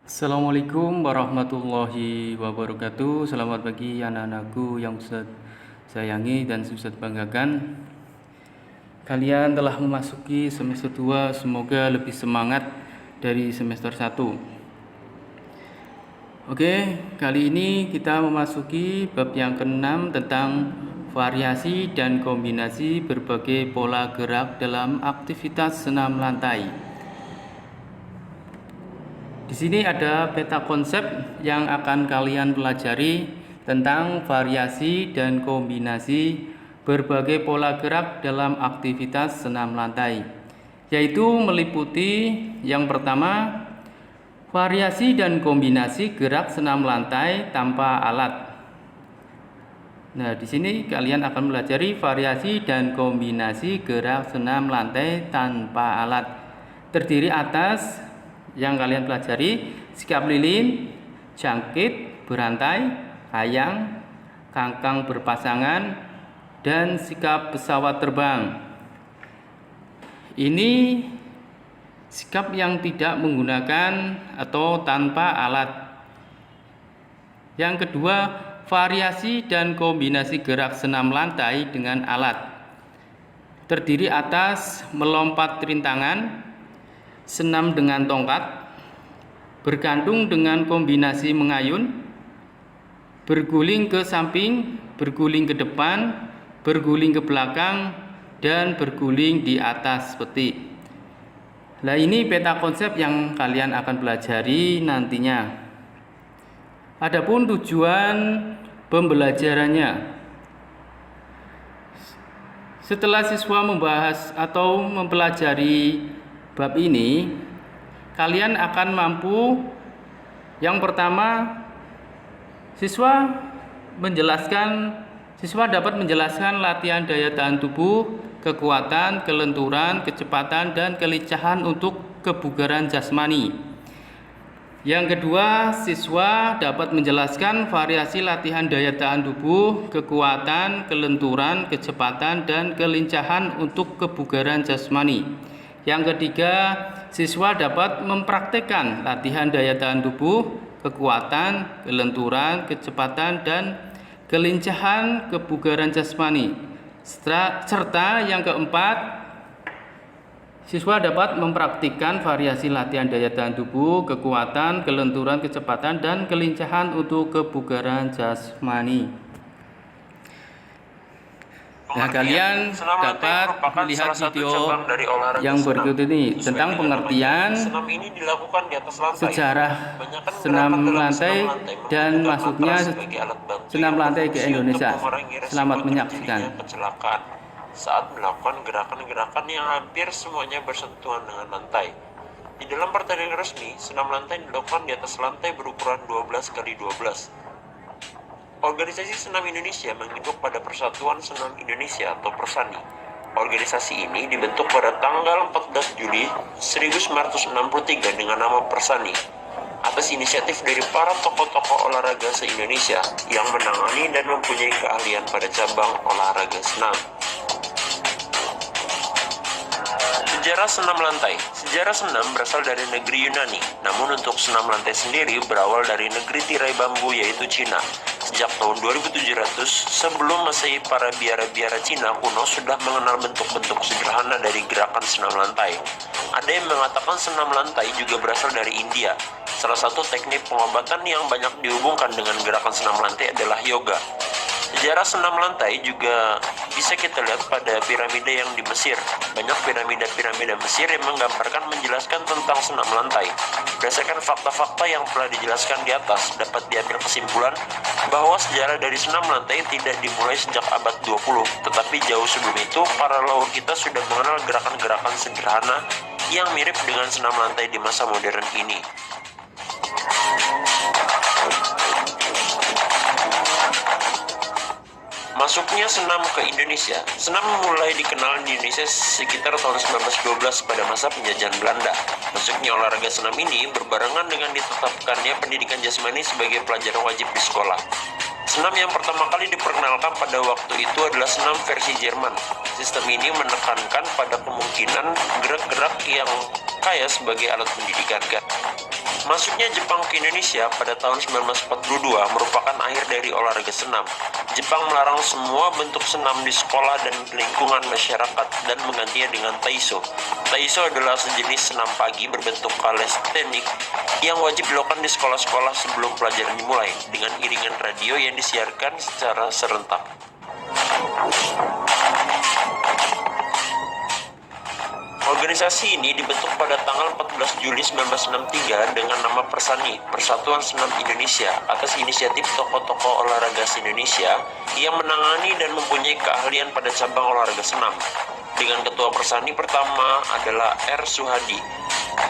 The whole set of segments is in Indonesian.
Assalamualaikum warahmatullahi wabarakatuh. Selamat pagi anak-anakku yang Ustaz sayangi dan Ustaz banggakan. Kalian telah memasuki semester 2, semoga lebih semangat dari semester 1. Oke, kali ini kita memasuki bab yang ke-6 tentang variasi dan kombinasi berbagai pola gerak dalam aktivitas senam lantai. Di sini ada peta konsep yang akan kalian pelajari tentang variasi dan kombinasi berbagai pola gerak dalam aktivitas senam lantai, yaitu meliputi yang pertama, variasi dan kombinasi gerak senam lantai tanpa alat. Nah, di sini kalian akan pelajari variasi dan kombinasi gerak senam lantai tanpa alat. Terdiri atas yang kalian pelajari sikap lilin, jangkit, berantai, kayang, kangkang berpasangan, dan sikap pesawat terbang. Ini sikap yang tidak menggunakan atau tanpa alat. Yang kedua, variasi dan kombinasi gerak senam lantai dengan alat. Terdiri atas melompat rintangan, senam dengan tongkat, bergantung dengan kombinasi mengayun, berguling ke samping, berguling ke depan, berguling ke belakang, dan berguling di atas peti. Nah, ini peta konsep yang kalian akan pelajari nantinya. Adapun tujuan pembelajarannya. Setelah siswa membahas atau mempelajari bab ini, kalian akan mampu yang pertama, siswa dapat menjelaskan latihan daya tahan tubuh, kekuatan, kelenturan, kecepatan, dan kelincahan untuk kebugaran jasmani. Yang kedua, siswa dapat menjelaskan variasi latihan daya tahan tubuh, kekuatan, kelenturan, kecepatan, dan kelincahan untuk kebugaran jasmani. Yang ketiga, siswa dapat mempraktikkan latihan daya tahan tubuh, kekuatan, kelenturan, kecepatan, dan kelincahan kebugaran jasmani. Serta yang keempat, siswa dapat mempraktikkan variasi latihan daya tahan tubuh, kekuatan, kelenturan, kecepatan, dan kelincahan untuk kebugaran jasmani. Nah, kalian dapat melihat video yang berikut ini tentang pengertian sejarah senam lantai dan masuknya senam lantai ke Indonesia. Selamat menyaksikan. Saat melakukan gerakan-gerakan yang hampir semuanya bersentuhan dengan lantai. Di dalam pertandingan resmi, senam lantai dilakukan di atas lantai berukuran 12 x 12. Organisasi Senam Indonesia menginduk pada Persatuan Senam Indonesia atau Persani. Organisasi ini dibentuk pada tanggal 14 Juli 1963 dengan nama Persani, atas inisiatif dari para tokoh-tokoh olahraga se-Indonesia yang menangani dan mempunyai keahlian pada cabang olahraga senam. Sejarah senam lantai. Sejarah senam berasal dari negeri Yunani, namun untuk senam lantai sendiri berawal dari negeri tirai bambu yaitu Cina. Sejak tahun 2700 sebelum Masehi, para biara-biara Cina kuno sudah mengenal bentuk-bentuk sederhana dari gerakan senam lantai. Ada yang mengatakan senam lantai juga berasal dari India. Salah satu teknik pengobatan yang banyak dihubungkan dengan gerakan senam lantai adalah yoga. Sejarah senam lantai juga bisa kita lihat pada piramida yang di Mesir. Banyak piramida-piramida Mesir yang menggambarkan menjelaskan tentang senam lantai. Berdasarkan fakta-fakta yang telah dijelaskan di atas, dapat diambil kesimpulan bahwa sejarah dari senam lantai tidak dimulai sejak abad 20, tetapi jauh sebelum itu para leluhur kita sudah mengenal gerakan-gerakan sederhana yang mirip dengan senam lantai di masa modern ini. Masuknya senam ke Indonesia. Senam mulai dikenal di Indonesia sekitar tahun 1912 pada masa penjajahan Belanda. Masuknya olahraga senam ini berbarengan dengan ditetapkannya pendidikan jasmani sebagai pelajaran wajib di sekolah. Senam yang pertama kali diperkenalkan pada waktu itu adalah senam versi Jerman. Sistem ini menekankan pada kemungkinan gerak-gerak yang kaya sebagai alat pendidikan. Masuknya Jepang ke Indonesia pada tahun 1942 merupakan akhir dari olahraga senam. Jepang melarang semua bentuk senam di sekolah dan lingkungan masyarakat dan menggantinya dengan Taiso. Taiso adalah sejenis senam pagi berbentuk kalestenik yang wajib dilakukan di sekolah-sekolah sebelum pelajaran dimulai dengan iringan radio yang disiarkan secara serentak. Organisasi ini dibentuk pada tanggal 14 Juli 1963 dengan nama Persani, Persatuan Senam Indonesia, atas inisiatif tokoh-tokoh olahraga se-Indonesia yang menangani dan mempunyai keahlian pada cabang olahraga senam. Dengan ketua Persani pertama adalah R. Suhadi.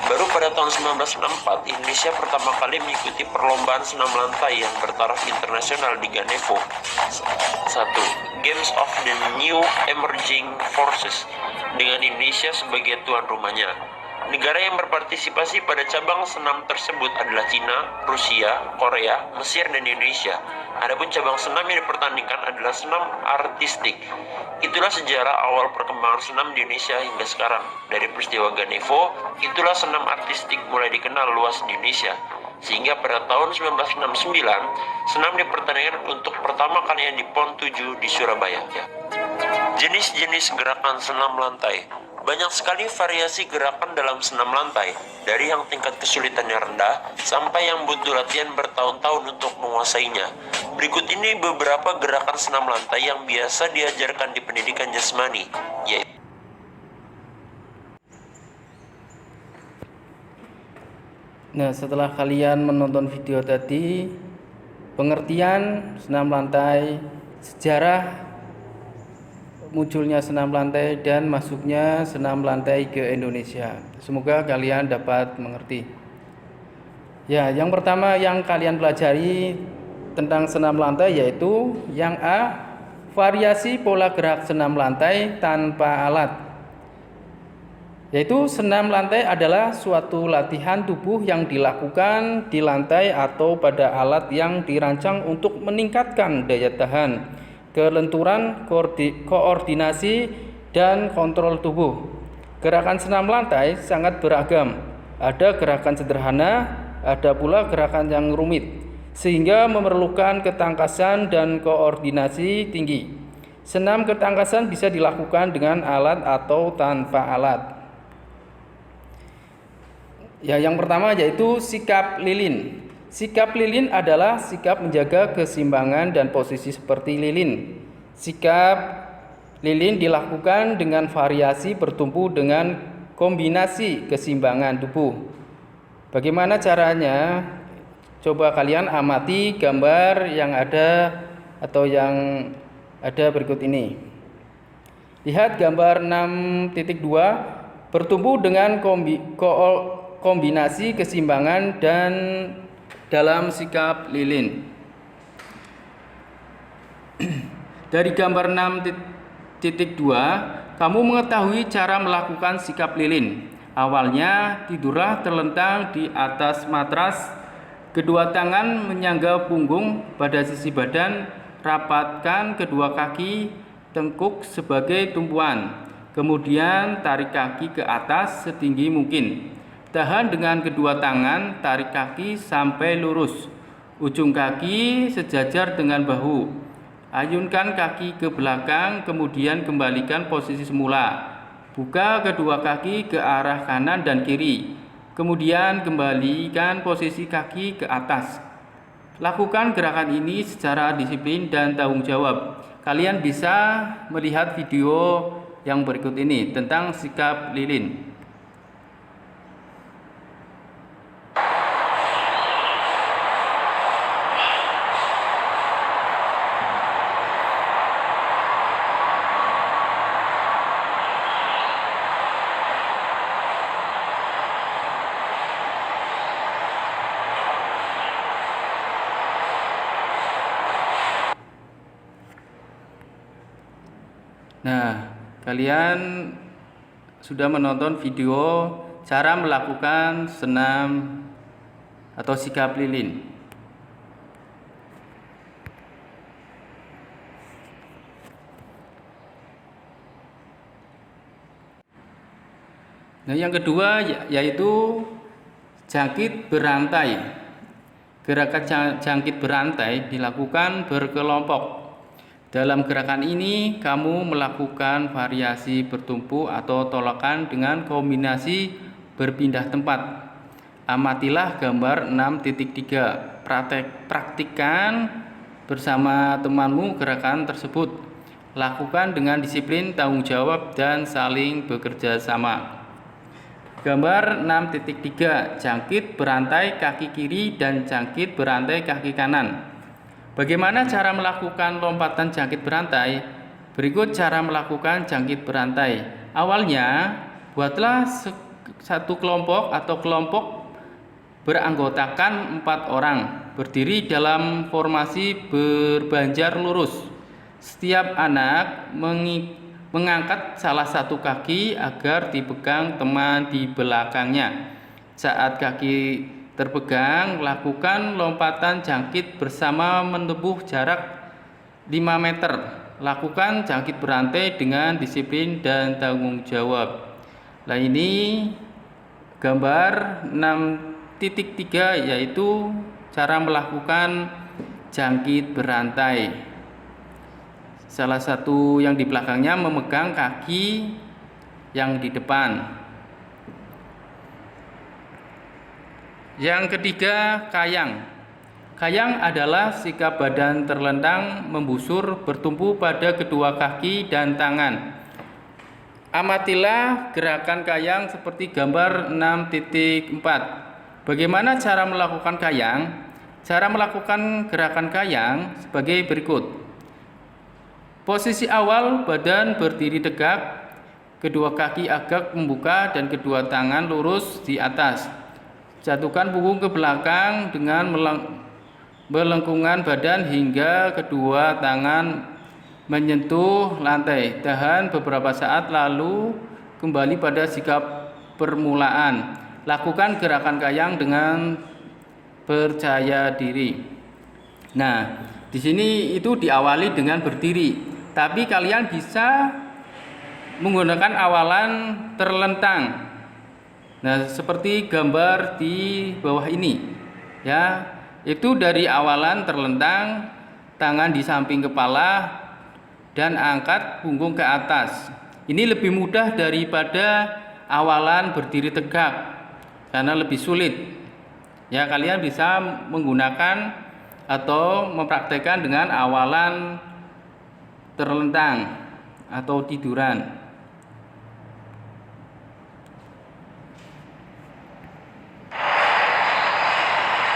Baru pada tahun 1964, Indonesia pertama kali mengikuti perlombaan senam lantai yang bertaraf internasional di Ganevo. 1. Games of the New Emerging Forces dengan Indonesia sebagai tuan rumahnya. Negara yang berpartisipasi pada cabang senam tersebut adalah Cina, Rusia, Korea, Mesir, dan Indonesia. Adapun cabang senam yang dipertandingkan adalah senam artistik. Itulah sejarah awal perkembangan senam di Indonesia hingga sekarang. Dari peristiwa Ganevo, itulah senam artistik mulai dikenal luas di Indonesia. Sehingga pada tahun 1969, senam dipertandingkan untuk pertama kalinya di PON 7 di Surabaya. Jenis-jenis gerakan senam lantai. Banyak sekali variasi gerakan dalam senam lantai, dari yang tingkat kesulitannya rendah sampai yang butuh latihan bertahun-tahun untuk menguasainya. Berikut ini beberapa gerakan senam lantai yang biasa diajarkan di pendidikan jasmani, yaitu Nah, setelah kalian menonton video tadi, pengertian senam lantai, sejarah munculnya senam lantai dan masuknya senam lantai ke Indonesia. Semoga kalian dapat mengerti. Ya, yang pertama yang kalian pelajari tentang senam lantai yaitu yang A, variasi pola gerak senam lantai tanpa alat. Yaitu senam lantai adalah suatu latihan tubuh yang dilakukan di lantai atau pada alat yang dirancang untuk meningkatkan daya tahan, kelenturan, koordinasi, dan kontrol tubuh. Gerakan senam lantai sangat beragam. Ada gerakan sederhana, ada pula gerakan yang rumit, sehingga memerlukan ketangkasan dan koordinasi tinggi. Senam ketangkasan bisa dilakukan dengan alat atau tanpa alat. Ya, yang pertama yaitu sikap lilin. Sikap lilin adalah sikap menjaga keseimbangan dan posisi seperti lilin. Sikap lilin dilakukan dengan variasi bertumpu dengan kombinasi keseimbangan tubuh. Bagaimana caranya? Coba kalian amati gambar yang ada atau yang ada berikut ini. Lihat gambar 6.2 bertumpu dengan kombinasi keseimbangan dan dalam sikap lilin. Dari gambar 6.2, kamu mengetahui cara melakukan sikap lilin. Awalnya, tidurlah terlentang di atas matras, kedua tangan menyangga punggung pada sisi badan, rapatkan kedua kaki, tengkuk sebagai tumpuan. Kemudian tarik kaki ke atas setinggi mungkin. Tahan dengan kedua tangan, tarik kaki sampai lurus. Ujung kaki sejajar dengan bahu. Ayunkan kaki ke belakang, kemudian kembalikan posisi semula. Buka kedua kaki ke arah kanan dan kiri. Kemudian kembalikan posisi kaki ke atas. Lakukan gerakan ini secara disiplin dan tanggung jawab. Kalian bisa melihat video yang berikut ini tentang sikap lilin. Nah, kalian sudah menonton video cara melakukan senam atau sikap lilin. Nah, yang kedua yaitu Jangkit berantai. Gerakan jangkit berantai dilakukan berkelompok. Dalam gerakan ini, kamu melakukan variasi bertumpu atau tolakan dengan kombinasi berpindah tempat. Amatilah gambar 6.3. Praktikkan bersama temanmu gerakan tersebut. Lakukan dengan disiplin, tanggung jawab, dan saling bekerja sama. Gambar 6.3. Jangkit berantai kaki kiri dan jangkit berantai kaki kanan. Bagaimana cara melakukan lompatan jangkit berantai? Berikut cara melakukan jangkit berantai. Awalnya, buatlah satu kelompok atau kelompok beranggotakan 4 orang, berdiri dalam formasi berbanjar lurus. Setiap anak mengangkat salah satu kaki agar dipegang teman di belakangnya. Saat kaki terpegang, lakukan lompatan jangkit bersama menempuh jarak 5 meter. Lakukan jangkit berantai dengan disiplin dan tanggung jawab. Nah, ini gambar 6.3, yaitu cara melakukan jangkit berantai. Salah satu yang di belakangnya memegang kaki yang di depan. Yang ketiga, kayang. Kayang adalah sikap badan terlentang, membusur, bertumpu pada kedua kaki dan tangan. Amatilah gerakan kayang seperti gambar 6.4. Bagaimana cara melakukan kayang? Cara melakukan gerakan kayang sebagai berikut. Posisi awal, badan berdiri tegak, kedua kaki agak membuka dan kedua tangan lurus di atas. Jatuhkan punggung ke belakang dengan melengkungkan badan hingga kedua tangan menyentuh lantai. Tahan beberapa saat lalu kembali pada sikap permulaan. Lakukan gerakan kayang dengan percaya diri. Nah, di sini itu diawali dengan berdiri. Tapi kalian bisa menggunakan awalan terlentang. Nah, seperti gambar di bawah ini. Ya, itu dari awalan terlentang, tangan di samping kepala dan angkat punggung ke atas. Ini lebih mudah daripada awalan berdiri tegak karena lebih sulit. Ya, kalian bisa menggunakan atau mempraktekkan dengan awalan terlentang atau tiduran.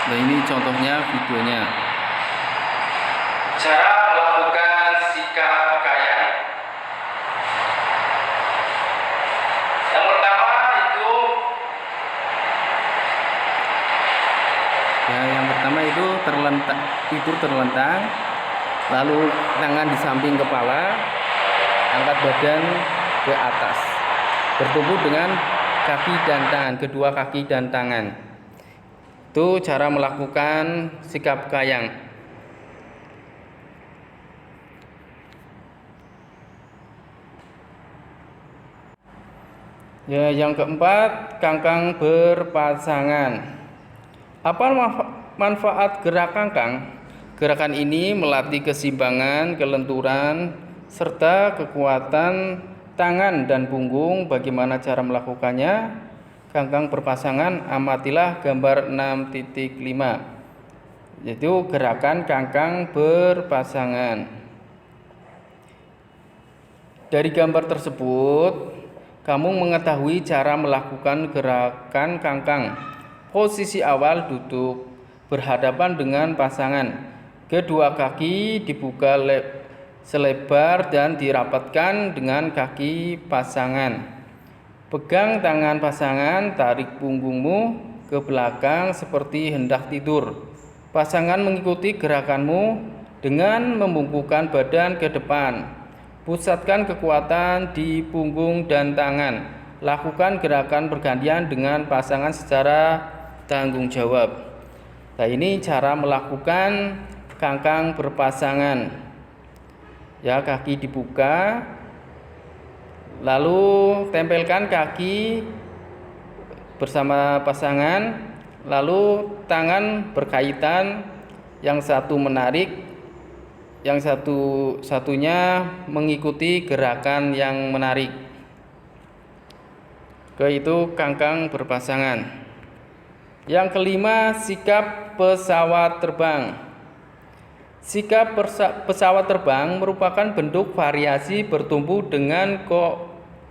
Nah, ini contohnya videonya. Cara melakukan sikap kayang. Yang pertama itu terlentang, tidur terlentang. Lalu tangan di samping kepala, angkat badan ke atas, bertumpu dengan kaki dan tangan, kedua kaki dan tangan. Itu cara melakukan sikap kayang. Ya, yang keempat, kangkang berpasangan. Apa manfaat gerak kangkang? Gerakan ini melatih keseimbangan, kelenturan, serta kekuatan tangan dan punggung. Bagaimana cara melakukannya? Kangkang berpasangan, amatilah gambar 6.5, yaitu gerakan kangkang berpasangan. Dari gambar tersebut, kamu mengetahui cara melakukan gerakan kangkang. Posisi awal duduk berhadapan dengan pasangan. Kedua kaki dibuka selebar dan dirapatkan dengan kaki pasangan. Pegang tangan pasangan, tarik punggungmu ke belakang seperti hendak tidur. Pasangan mengikuti gerakanmu dengan membungkukkan badan ke depan. Pusatkan kekuatan di punggung dan tangan. Lakukan gerakan bergantian dengan pasangan secara tanggung jawab. Nah, ini cara melakukan kangkang berpasangan. Ya, kaki dibuka, lalu tempelkan kaki bersama pasangan, Lalu tangan berkaitan, yang satu menarik, yang satunya mengikuti gerakan yang menarik. Yaitu kangkang berpasangan. Yang kelima, sikap pesawat terbang. Sikap pesawat terbang merupakan bentuk variasi bertumbuh dengan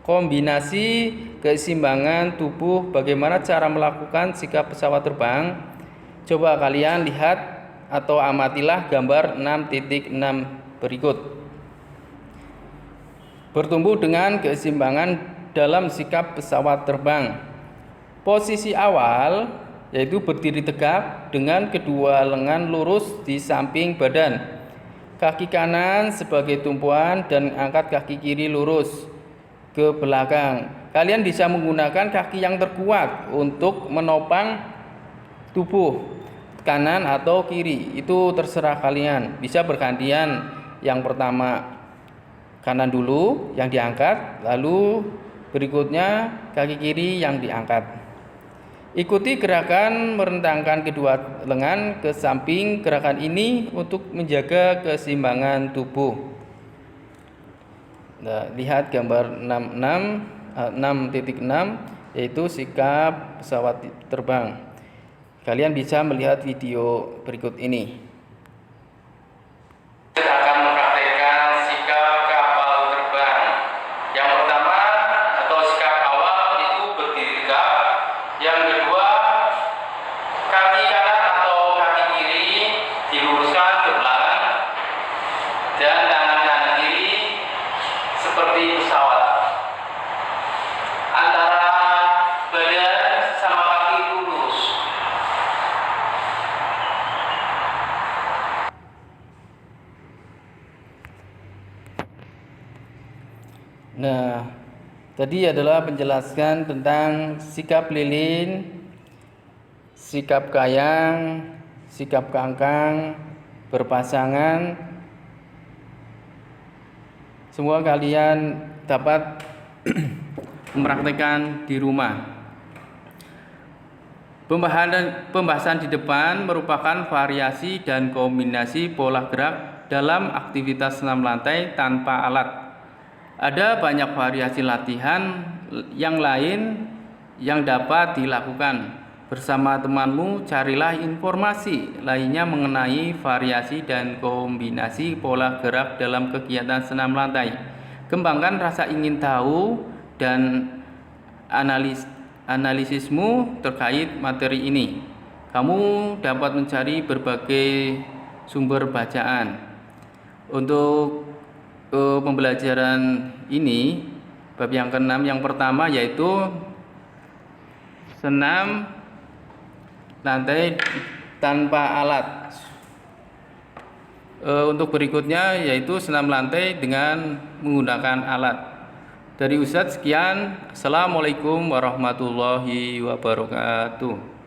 kombinasi keseimbangan tubuh. Bagaimana cara melakukan sikap pesawat terbang? Coba kalian lihat atau amatilah gambar 6.6 berikut. Bertumbuh dengan keseimbangan dalam sikap pesawat terbang. Posisi awal yaitu berdiri tegak dengan kedua lengan lurus di samping badan, kaki kanan sebagai tumpuan, dan angkat kaki kiri lurus ke belakang. Kalian bisa menggunakan kaki yang terkuat untuk menopang tubuh, kanan atau kiri, itu terserah kalian. Bisa bergantian, yang pertama kanan dulu yang diangkat, lalu berikutnya kaki kiri yang diangkat. Ikuti gerakan merentangkan kedua lengan ke samping. Gerakan ini untuk menjaga keseimbangan tubuh. Nah, lihat gambar 6.6 yaitu sikap pesawat terbang. Kalian bisa melihat video berikut ini. Kita akan mempraktikkan sikap kapal terbang. Yang pertama atau sikap awal itu berdiri tegak. Yang kedua, kaki kanan atau kaki kiri diluruskan ke belakang, dan tangan kanan kiri seperti pesawat. Antara badan sama kaki lurus. Nah, tadi adalah penjelasan tentang sikap lilin, sikap kayang, sikap kangkang, berpasangan. Semua kalian dapat mempraktikkan di rumah. Pembahasan di depan merupakan variasi dan kombinasi pola gerak dalam aktivitas senam lantai tanpa alat. Ada banyak variasi latihan yang lain yang dapat dilakukan. Bersama temanmu, carilah informasi lainnya mengenai variasi dan kombinasi pola gerak dalam kegiatan senam lantai. Kembangkan rasa ingin tahu dan analisismu terkait materi ini. Kamu dapat mencari berbagai sumber bacaan. Untuk pembelajaran ini, bab yang ke-6 yang pertama yaitu senam lantai tanpa alat. Untuk berikutnya yaitu senam lantai dengan menggunakan alat. Dari Ustadz sekian. Assalamualaikum warahmatullahi wabarakatuh.